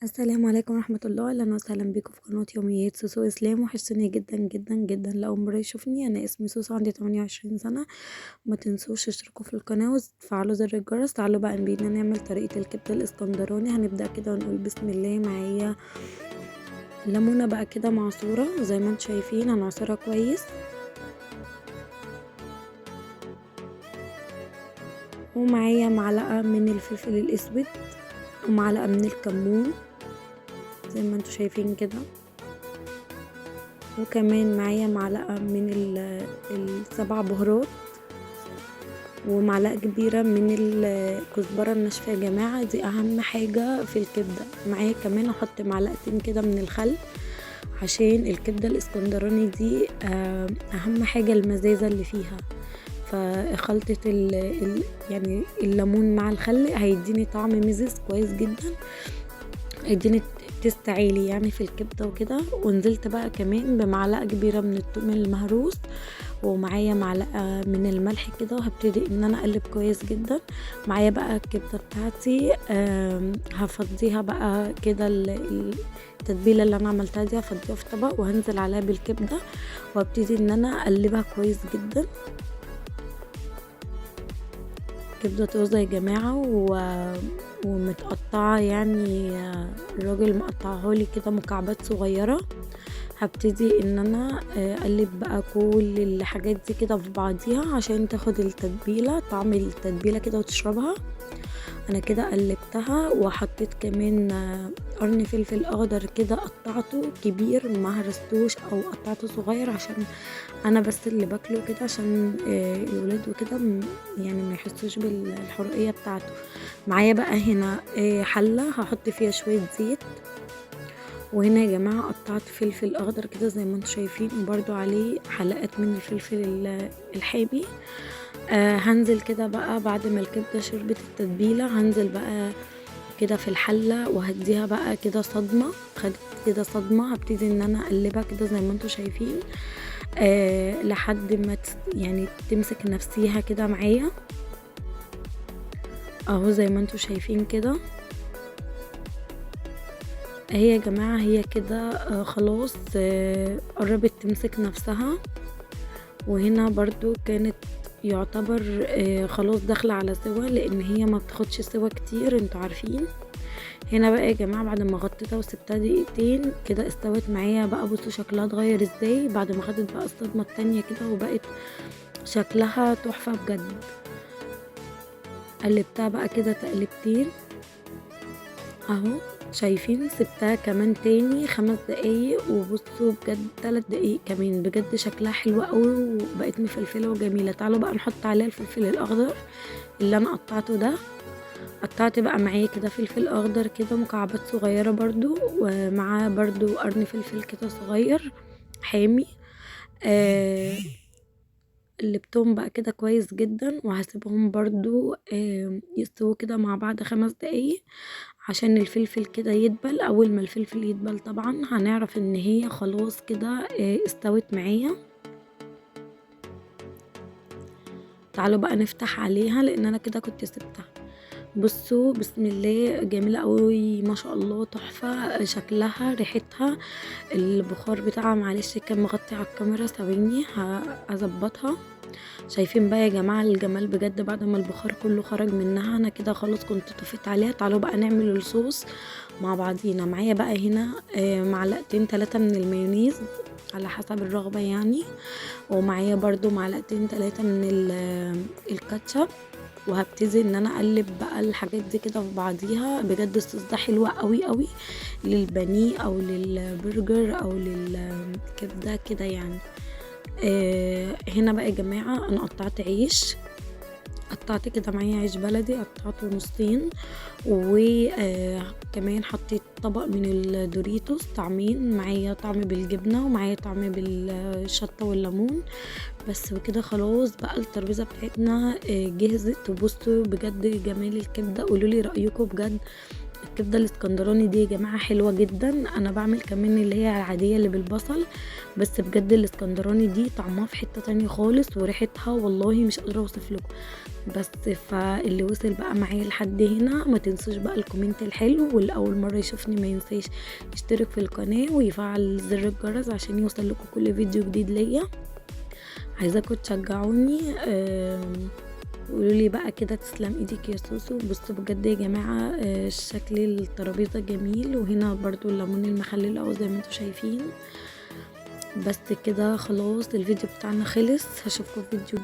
السلام عليكم ورحمة الله، أهلا وسهلا بكم في قناة يوميات سوسو إسلام. وحشتوني جدا جدا جدا لأول مرة يشوفني. أنا اسمي سوسو، عندي 28 سنة. ما تنسوش تشتركوا في القناة وتفعلوا زر الجرس. تعالوا بقى بينا نعمل طريقة الكبدة الإسكندراني. هنبدأ كده ونقول بسم الله. معايا ليمونة بقى كده معصورة زي ما انتم شايفين، هنعصرها كويس. ومعايا معلقة من الفلفل الأسود ومعلقة من الكمون زي ما انتم شايفين كده. وكمان معايا معلقة من السبع بهارات ومعلقة كبيرة من الكزبرة الناشفة يا جماعة، دي أهم حاجة في الكبدة. معايا كمان أحط معلقتين كده من الخل عشان الكبدة الإسكندراني دي أهم حاجة المزازة اللي فيها. فخلطة يعني الليمون مع الخل هيديني طعم مزز كويس جدا، هيديني تيست عالي يعني في الكبدة وكده. ونزلت بقى كمان بمعلقة كبيرة من الثوم المهروس ومعايا معلقة من الملح كده، وهبتدي ان انا اقلب كويس جدا. معايا بقى الكبدة بتاعتي هفضيها بقى كده، التتبيلة اللي انا عملتها دي هفضيها في طبق وهنزل عليها بالكبدة وابتدي ان انا اقلبها كويس جدا. كبدة طازة يا جماعة ومتقطعة، يعني الراجل مقطعها لي كده مكعبات صغيرة. هبتدي ان انا اقلب بقى كل الحاجات دي كده في بعضيها عشان تاخد التتبيلة، طعم التتبيلة كده وتشربها. انا كده قلبتها وحطيت كمان قرن فلفل اخضر كده، قطعته كبير ما هرستوش او قطعته صغير عشان انا بس اللي باكله كده، عشان الولاد وكده يعني ما يحسوش بالحرقية بتاعته. معايا بقى هنا حلة هحط فيها شوية زيت، وهنا يا جماعة قطعت فلفل اخضر كده زي ما انتم شايفين، وبرده عليه حلقات من الفلفل الحامي. هنزل كده بقى بعد ما الكبدة شربت التتبيلة، هنزل بقى كده في الحلة وهديها بقى كده صدمة. خدت كده صدمة، هبتدي ان انا اقلبها كده زي ما انتم شايفين لحد ما يعني تمسك نفسيها كده معايا اهو زي ما انتم شايفين كده. هي يا جماعة هي كده خلاص قربت تمسك نفسها. وهنا برضو كانت يعتبر خلاص داخلة على سوا، لان هي ما بتاخدش سوا كتير انتوا عارفين. هنا بقى يا جماعة بعد ما غطيتها وسبتها دقيقتين كده استوت معايا بقى. بصوا شكلها اتغير ازاي بعد ما خدت بقى الصدمة التانية كده، وبقت شكلها تحفة بجد. قلبتها بقى كده تقلبتين اهو شايفين. سبتها كمان تاني 5 دقايق، وبصوا بجد 3 دقايق كمان، بجد شكلها حلو قوي وبقت مفلفله وجميله. تعالوا بقى نحط عليها الفلفل الاخضر اللي انا قطعته ده. قطعت بقى معايا كده فلفل اخضر كده مكعبات صغيره برضو، ومعاه برضو قرن فلفل كده صغير حامي. قلبتهم بقى كده كويس جدا، وهسيبهم برضو يستووا كده مع بعض 5 دقايق عشان الفلفل كده يدبل. اول ما الفلفل يدبل طبعا هنعرف ان هي خلاص كده استوت معايا. تعالوا بقى نفتح عليها لان انا كده كنت سبتها. بصوا بسم الله، جميله قوي ما شاء الله، تحفه شكلها ريحتها البخار بتاعها. معلش كان مغطي على الكاميرا، ثواني هظبطها. شايفين بقى يا جماعه الجمال بجد بعد ما البخار كله خرج منها. انا كده خلاص كنت طفيت عليها. تعالوا بقى نعمل الصوص مع بعضينا. معايا بقى هنا معلقتين 3 من المايونيز على حسب الرغبه يعني، ومعايا برضو معلقتين 3 من الكاتشب. وهبتدي ان انا اقلب بقى الحاجات دي كده في بعضيها. بجد الصوص ده حلو قوي قوي للبانيه او للبرجر او للكبده كده يعني. هنا بقى يا جماعه انا قطعت عيش، قطعت كده معايا عيش بلدي قطعته نصين، وكمان حطيت طبق من الدوريتوس طعمين، معايا طعم بالجبنه ومعايا طعم بالشطه والليمون بس. وكده خلاص بقى الترابيزه بتاعتنا جهزت. وبصوا بجد جمال الكبده، قولوا لي رايكم بجد. الكبده الاسكندراني دي يا جماعه حلوه جدا. انا بعمل كمان اللي هي العاديه اللي بالبصل، بس بجد الاسكندراني دي طعمها في حته تانية خالص وريحتها والله مش قادره اوصف لكم. بس فاللي وصل بقى معايا لحد هنا ما تنسوش بقى الكومنت الحلو، واللي اول مره يشوفني ما ينساش يشترك في القناه ويفعل زر الجرس عشان يوصل لكم كل فيديو جديد ليا. عايزاكم تشجعوني، قولوا لي بقى كده تسلم ايدك يا سوسو. بصوا بجد يا جماعه شكل الترابيزه جميل، وهنا برضو الليمون المخلل اهو زي ما انتم شايفين. بس كده خلاص الفيديو بتاعنا خلص، هشوفكم في فيديو